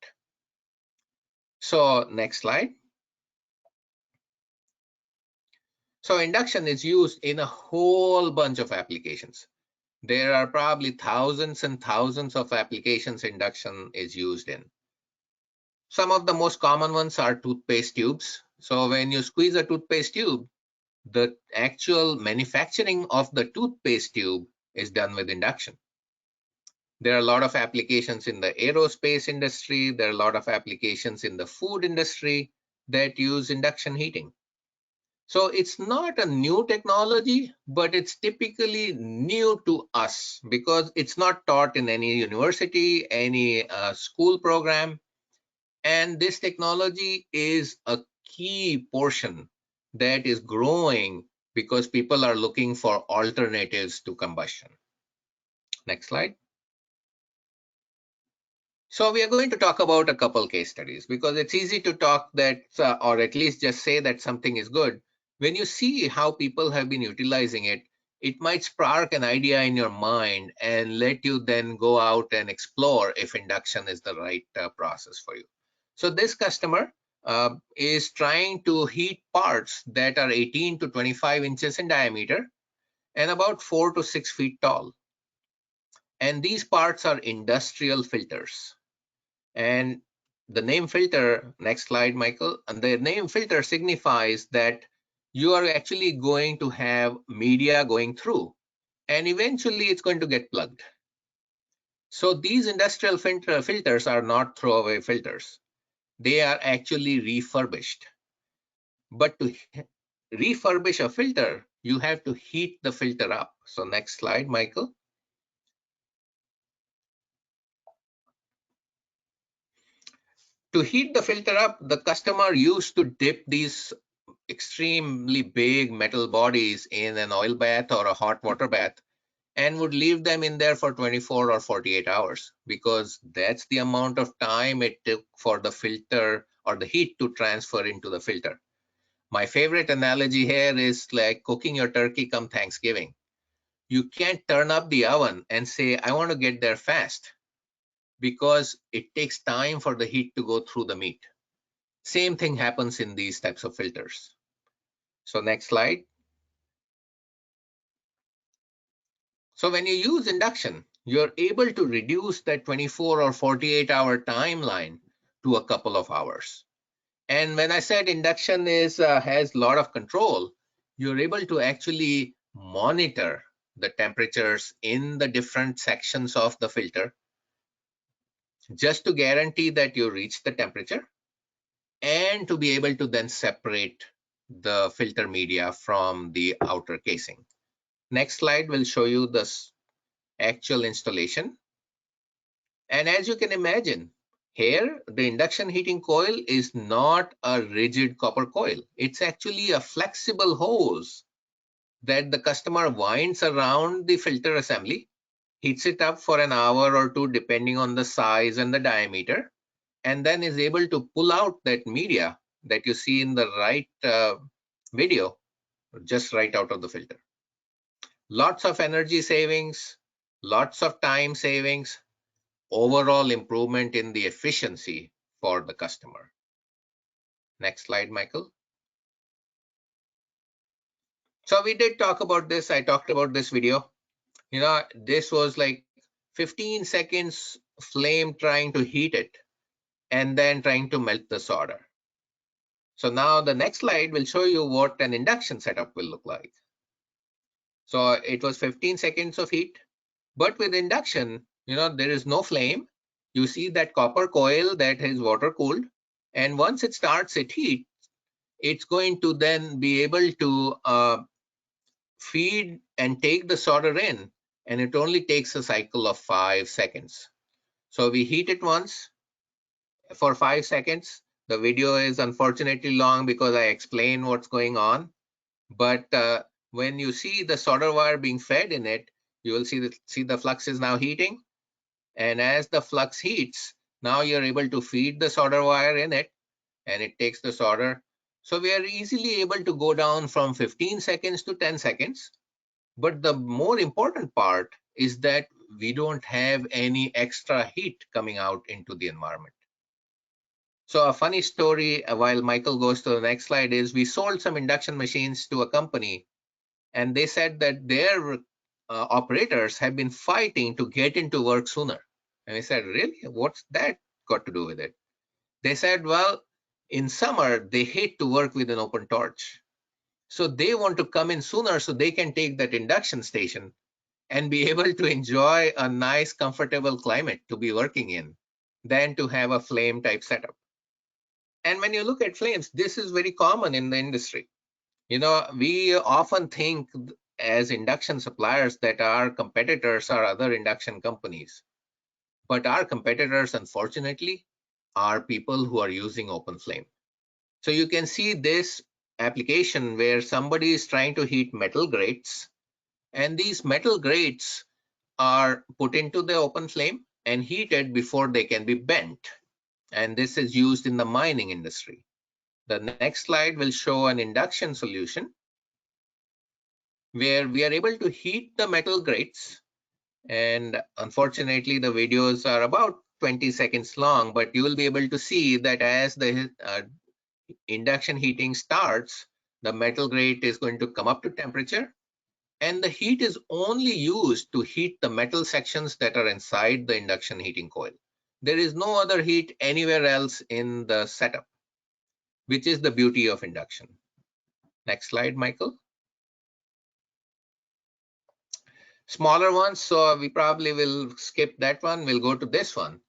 So next slide. So induction is used in a whole bunch of applications. There are probably thousands and thousands of applications induction is used in. Some of the most common ones are toothpaste tubes. So when you squeeze a toothpaste tube, the actual manufacturing of the toothpaste tube is done with induction. There are a lot of applications in the aerospace industry. There are a lot of applications in the food industry that use induction heating. So it's not a new technology, but it's typically new to us because it's not taught in any university, any school program. And this technology is a key portion that is growing because people are looking for alternatives to combustion. Next slide. So we are going to talk about a couple case studies because it's easy to talk that, or at least just say that something is good. When you see how people have been utilizing it, it might spark an idea in your mind and let you then go out and explore if induction is the right process for you. So this customer is trying to heat parts that are 18 to 25 inches in diameter and about 4 to 6 feet tall. And these parts are industrial filters. And the name filter, next slide, Michael, and the name filter signifies that you are actually going to have media going through, and eventually it's going to get plugged. So these industrial filters are not throwaway filters. They are actually refurbished. But to refurbish a filter, you have to heat the filter up. So next slide, Michael. To heat the filter up, the customer used to dip these extremely big metal bodies in an oil bath or a hot water bath and would leave them in there for 24 or 48 hours because that's the amount of time it took for the filter or the heat to transfer into the filter. My favorite analogy here is like cooking your turkey come Thanksgiving. You can't turn up the oven and say, I want to get there fast, because it takes time for the heat to go through the meat. Same thing happens in these types of filters. So next slide. So when you use induction, you're able to reduce that 24 or 48 hour timeline to a couple of hours. And when I said induction has a lot of control, you're able to actually monitor the temperatures in the different sections of the filter just to guarantee that you reach the temperature and to be able to then separate the filter media from the outer casing. Next slide will show you this actual installation. And as you can imagine, here the induction heating coil is not a rigid copper coil. It's actually a flexible hose that the customer winds around the filter assembly, heats it up for an hour or two depending on the size and the diameter, and then is able to pull out that media that you see in the right video just right out of the filter. Lots of energy savings, lots of time savings, overall improvement in the efficiency for the customer. Next slide, Michael. So we did talk about this. I talked about this video. You know, this was like 15 seconds flame trying to heat it and then trying to melt the solder. So now the next slide will show you what an induction setup will look like. So it was 15 seconds of heat, but with induction, you know, there is no flame. You see that copper coil that is water cooled, and once it starts its heat, it's going to then be able to feed and take the solder in, and it only takes a cycle of 5 seconds. So we heat it once for 5 seconds. The video is unfortunately long because I explain what's going on, but when you see the solder wire being fed in it, you will see the flux is now heating, and as the flux heats, now you're able to feed the solder wire in it, and it takes the solder. So we are easily able to go down from 15 seconds to 10 seconds. But the more important part is that we don't have any extra heat coming out into the environment. So a funny story while Michael goes to the next slide is we sold some induction machines to a company, and they said that their operators have been fighting to get into work sooner. And I said, really? What's that got to do with it? They said, well, in summer, they hate to work with an open torch. So they want to come in sooner so they can take that induction station and be able to enjoy a nice, comfortable climate to be working in than to have a flame type setup. And when you look at flames, this is very common in the industry. You know, we often think as induction suppliers that our competitors are other induction companies. But our competitors, unfortunately, are people who are using open flame. So you can see this application where somebody is trying to heat metal grates, and these metal grates are put into the open flame and heated before they can be bent. And this is used in the mining industry. The next slide will show an induction solution where we are able to heat the metal grates. And unfortunately, the videos are about 20 seconds long, but you will be able to see that as the induction heating starts, the metal grate is going to come up to temperature, and the heat is only used to heat the metal sections that are inside the induction heating coil. There is no other heat anywhere else in the setup, which is the beauty of induction. Next slide, Michael. Smaller ones, so we probably will skip that one. We'll go to this one.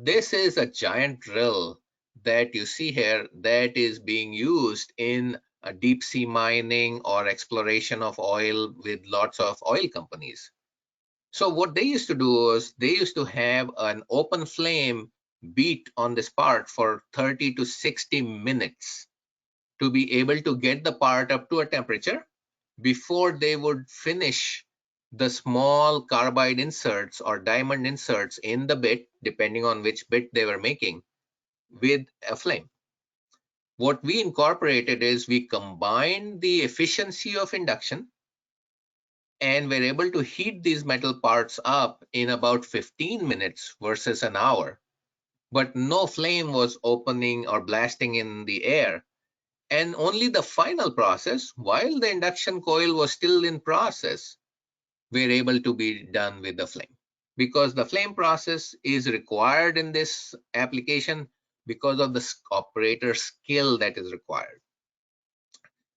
This is a giant drill that you see here that is being used in deep sea mining or exploration of oil with lots of oil companies. So what they used to do was they used to have an open flame beat on this part for 30 to 60 minutes to be able to get the part up to a temperature before they would finish the small carbide inserts or diamond inserts in the bit, depending on which bit they were making, with a flame. What we incorporated is we combined the efficiency of induction, and we're able to heat these metal parts up in about 15 minutes versus an hour. But no flame was opening or blasting in the air. And only the final process, while the induction coil was still in process, we're able to be done with the flame, because the flame process is required in this application because of the operator skill that is required.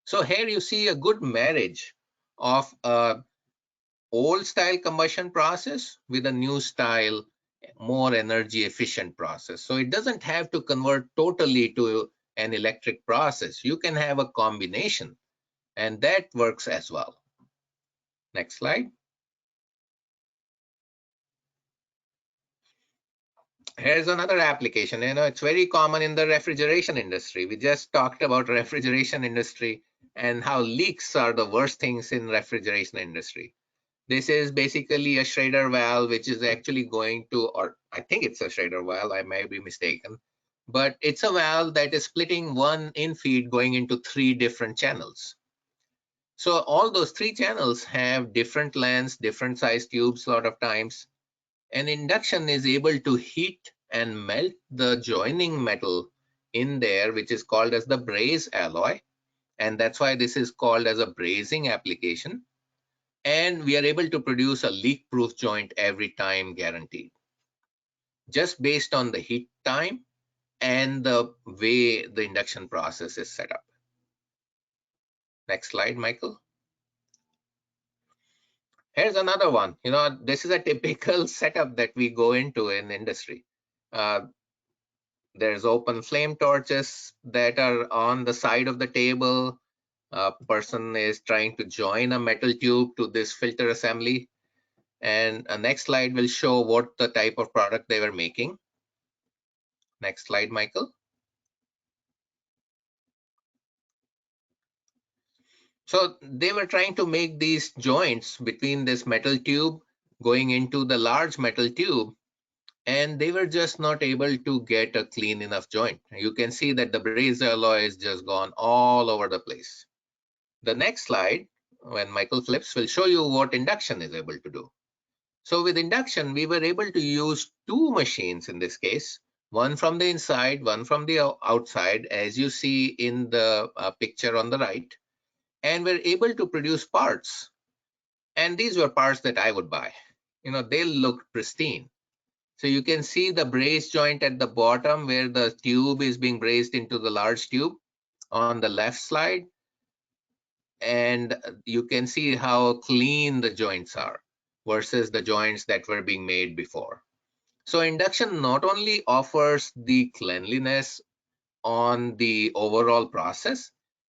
So here you see a good marriage of a old style combustion process with a new style, more energy efficient process. So it doesn't have to convert totally to an electric process. You can have a combination, and that works as well. Next slide. Here's another application. It's very common in the refrigeration industry. We just talked about refrigeration industry and how leaks are the worst things in refrigeration industry. This is basically a Schrader valve, which is actually going to, or I think it's a Schrader valve, I may be mistaken, but it's a valve that is splitting one infeed going into 3 different channels. So all those 3 channels have different lengths, different size tubes a lot of times, and induction is able to heat and melt the joining metal in there, which is called as the braze alloy. And that's why this is called as a brazing application. And we are able to produce a leak-proof joint every time, guaranteed, just based on the heat time and the way the induction process is set up. Next slide, Michael. Here's another one. This is a typical setup that we go into in industry. There's open flame torches that are on the side of the table. A person is trying to join a metal tube to this filter assembly. And a next slide will show what the type of product they were making. Next slide, Michael. So they were trying to make these joints between this metal tube going into the large metal tube, and they were just not able to get a clean enough joint. You can see that the braze alloy is just gone all over the place. The next slide, when Michael flips, will show you what induction is able to do. So with induction, we were able to use 2 machines in this case, one from the inside, one from the outside, as you see in the picture on the right, and we're able to produce parts. And these were parts that I would buy. They look pristine. So you can see the braze joint at the bottom where the tube is being brazed into the large tube on the left slide. And you can see how clean the joints are versus the joints that were being made before. So induction not only offers the cleanliness on the overall process,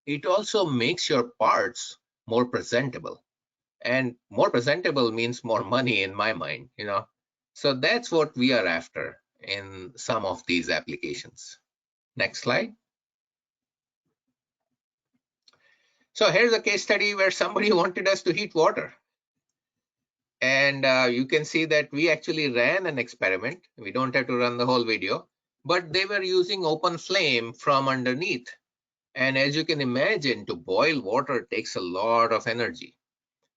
it also makes your parts more presentable. And more presentable means more money in my mind, So that's what we are after in some of these applications. Next slide. So here's a case study where somebody wanted us to heat water. And you can see that we actually ran an experiment. We don't have to run the whole video, but they were using open flame from underneath. And as you can imagine, to boil water takes a lot of energy.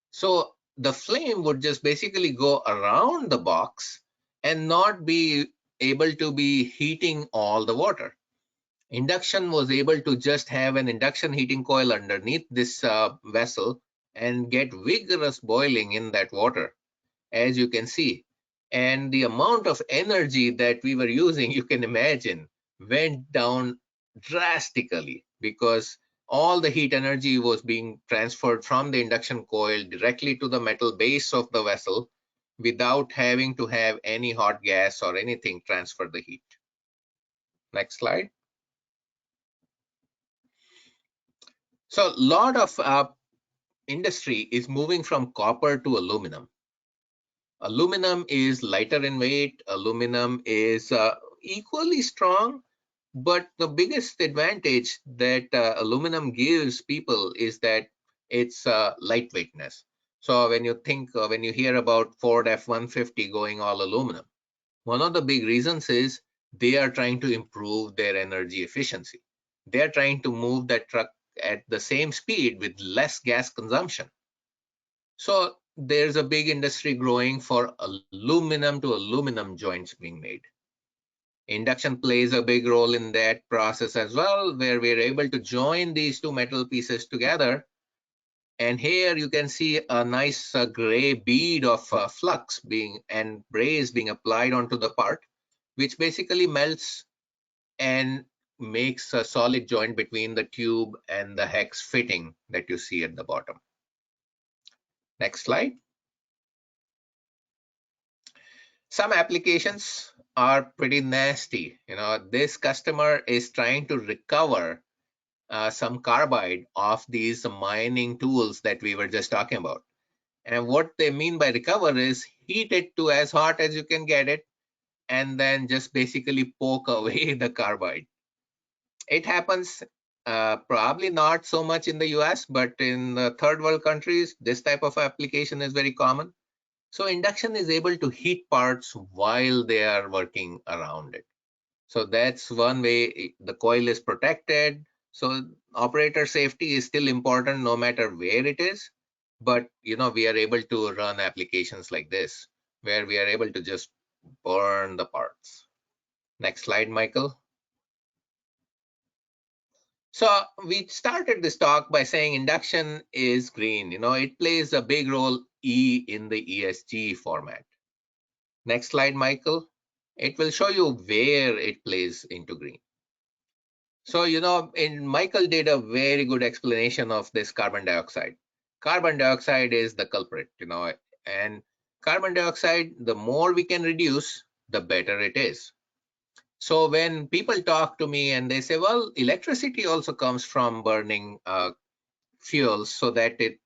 So the flame would just basically go around the box and not be able to be heating all the water. Induction was able to just have an induction heating coil underneath this vessel and get vigorous boiling in that water, as you can see. And the amount of energy that we were using, you can imagine, went down drastically because all the heat energy was being transferred from the induction coil directly to the metal base of the vessel without having to have any hot gas or anything transfer the heat. Next slide. So a lot of industry is moving from copper to aluminum. Aluminum is lighter in weight. Aluminum is equally strong. But the biggest advantage that aluminum gives people is that it's lightweightness. So when you hear about Ford F-150 going all aluminum, one of the big reasons is they are trying to improve their energy efficiency. They are trying to move that truck at the same speed with less gas consumption. So there's a big industry growing for aluminum to aluminum joints being made. Induction plays a big role in that process as well, where we're able to join these 2 metal pieces together. And here you can see a nice gray bead of flux and braze being applied onto the part, which basically melts and makes a solid joint between the tube and the hex fitting that you see at the bottom. Next slide. Some applications are pretty nasty. This customer is trying to recover some carbide off these mining tools that we were just talking about. And what they mean by recover is heat it to as hot as you can get it, and then just basically poke away the carbide. It happens probably not so much in the US, but in the third world countries, this type of application is very common. So induction is able to heat parts while they are working around it. So that's one way the coil is protected. So operator safety is still important no matter where it is. But we are able to run applications like this, where we are able to just burn the parts. Next slide, Michael. So we started this talk by saying induction is green. It plays a big role in the ESG format. Next slide, Michael. It will show you where it plays into green. So, Michael did a very good explanation of this carbon dioxide. Carbon dioxide is the culprit, and carbon dioxide, the more we can reduce, the better it is. So when people talk to me and they say, well, electricity also comes from burning fuels, so that it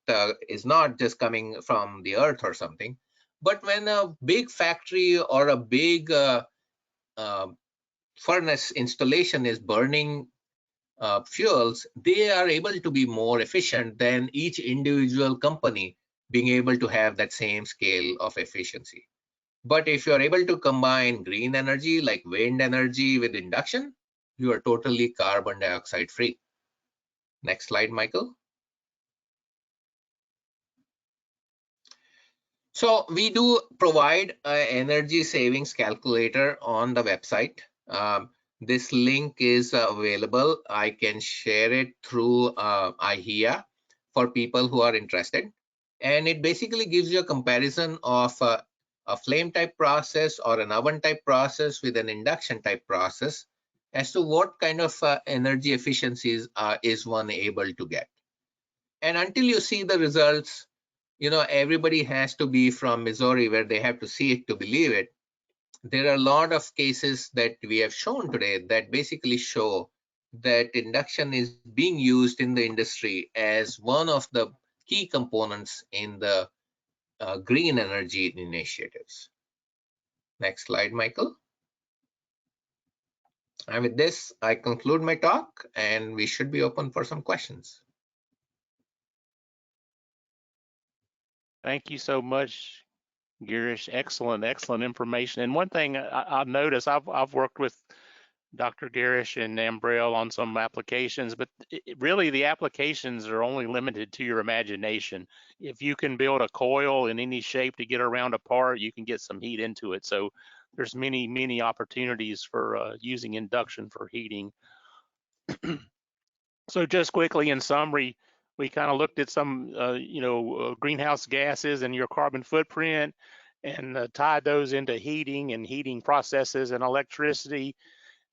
is not just coming from the earth or something. But when a big factory or a big furnace installation is burning fuels, they are able to be more efficient than each individual company being able to have that same scale of efficiency. But if you're able to combine green energy like wind energy with induction, you are totally carbon dioxide free. Next slide, Michael. So we do provide an energy savings calculator on the website. This link is available. I can share it through IHEA for people who are interested. And it basically gives you a comparison of a flame type process or an oven type process with an induction type process as to what kind of energy efficiencies is one able to get. And until you see the results, everybody has to be from Missouri where they have to see it to believe it. There are a lot of cases that we have shown today that basically show that induction is being used in the industry as one of the key components in the green energy initiatives. Next slide, Michael. And with this, I conclude my talk, and we should be open for some questions. Thank you so much, Girish. Excellent information. And one thing I've noticed, I've worked with Dr. Girish and Ambrell on some applications, but really the applications are only limited to your imagination. If you can build a coil in any shape to get around a part, you can get some heat into it. So there's many opportunities for using induction for heating. So just quickly in summary, we kind of looked at some, greenhouse gases and your carbon footprint, and tied those into heating processes and electricity.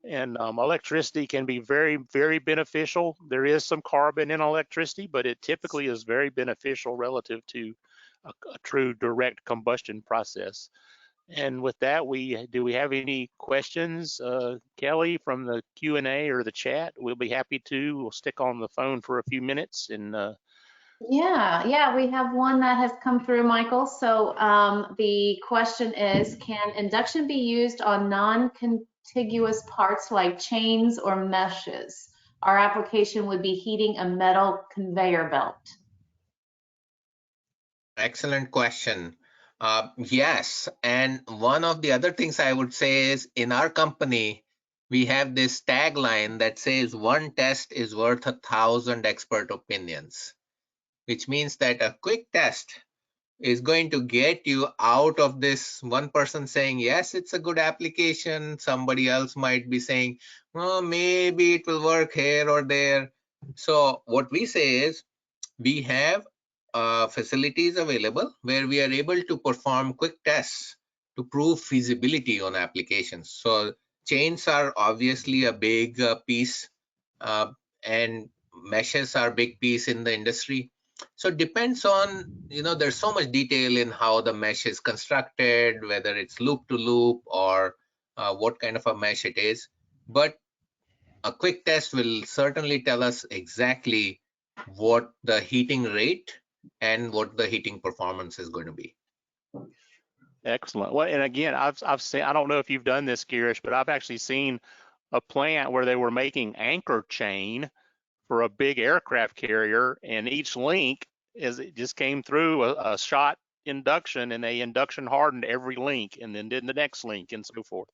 And electricity can be very beneficial. There is some carbon in electricity, but it typically is very beneficial relative to a true direct combustion process. And with that, do we have any questions, Kelly, from the Q&A or the chat? We'll be happy to. We'll stick on the phone for a few minutes. And Yeah, we have one that has come through, Michael. So the question is, can induction be used on non-contiguous parts like chains or meshes? Our application would be heating a metal conveyor belt. Excellent question. Yes, and one of the other things I would say is in our company, we have this tagline that says one test is worth 1,000 expert opinions, which means that a quick test is going to get you out of this one person saying, yes, it's a good application. Somebody else might be saying, oh, maybe it will work here or there. So what we say is we have facilities available where we are able to perform quick tests to prove feasibility on applications. So chains are obviously a big piece, and meshes are a big piece in the industry. So it depends on, there's so much detail in how the mesh is constructed, whether it's loop to loop or what kind of a mesh it is. But a quick test will certainly tell us exactly what the heating rate and what the heating performance is going to be. Excellent. Well, and again, I've seen, I don't know if you've done this, Girish, but I've actually seen a plant where they were making anchor chain for a big aircraft carrier, and each link it just came through a shot induction, and they induction hardened every link and then did the next link and so forth.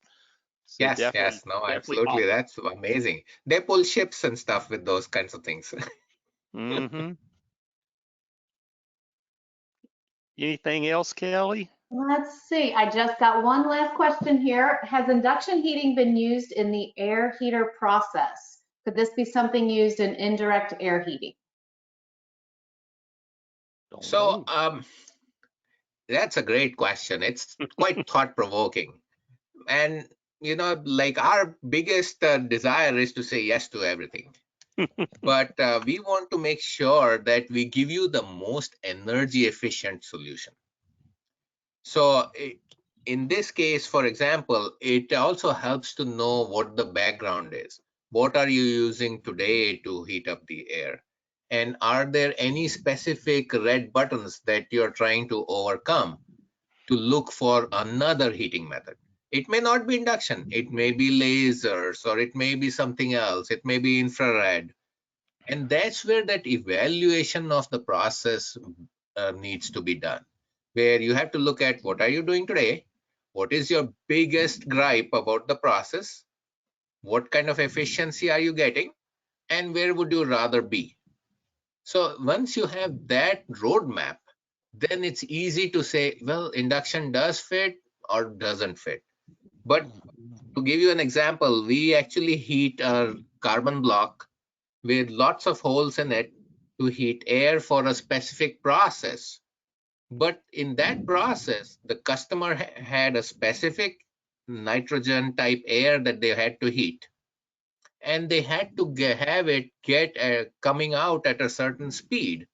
So Yes, definitely, no, definitely absolutely. possible. That's amazing. They pull ships and stuff with those kinds of things. Mm-hmm. Anything else, Kelly? Let's see, I just got one last question here. Has induction heating been used in the air heater process? Could this be something used in indirect air heating? Don't So know. that's a great question. It's quite thought-provoking. And, like our biggest desire is to say yes to everything. But we want to make sure that we give you the most energy efficient solution. So in this case, for example, it also helps to know what the background is. What are you using today to heat up the air? And are there any specific red buttons that you're trying to overcome to look for another heating method? It may not be induction. It may be lasers, or it may be something else. It may be infrared. And that's where that evaluation of the process needs to be done, where you have to look at what are you doing today, what is your biggest gripe about the process, what kind of efficiency are you getting, and where would you rather be. So once you have that roadmap, then it's easy to say, well, induction does fit or doesn't fit. But to give you an example, we actually heat a carbon block with lots of holes in it to heat air for a specific process. But in that process, the customer had a specific nitrogen type air that they had to heat. And they had to have it coming out at a certain speed.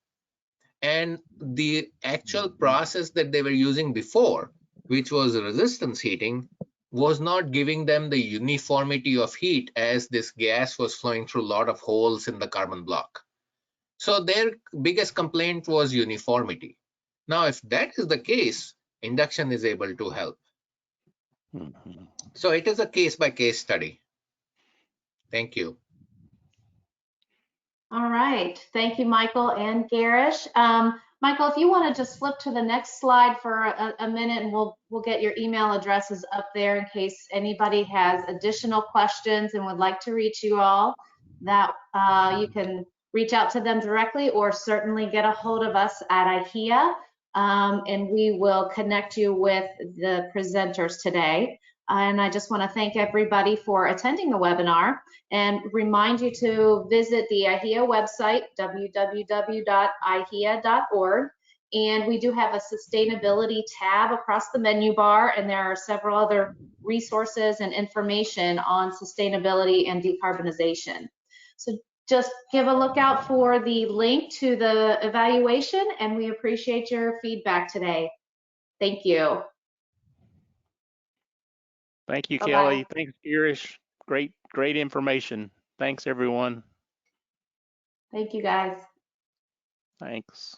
And the actual process that they were using before, which was resistance heating, was not giving them the uniformity of heat as this gas was flowing through a lot of holes in the carbon block. So their biggest complaint was uniformity. Now, if that is the case, induction is able to help. Mm-hmm. So it is a case-by-case study. Thank you. All right, thank you, Michael and Garish. Michael, if you want to just flip to the next slide for a minute, and we'll get your email addresses up there in case anybody has additional questions and would like to reach you all. That you can reach out to them directly, or certainly get a hold of us at IHEA, and we will connect you with the presenters today. And I just want to thank everybody for attending the webinar and remind you to visit the IHEA website, www.ihea.org. And we do have a sustainability tab across the menu bar, and there are several other resources and information on sustainability and decarbonization. So just give a look out for the link to the evaluation, and we appreciate your feedback today. Thank you. Thank you, Bye-bye. Kelly. Thanks, Girish. Great information. Thanks, everyone. Thank you, guys. Thanks.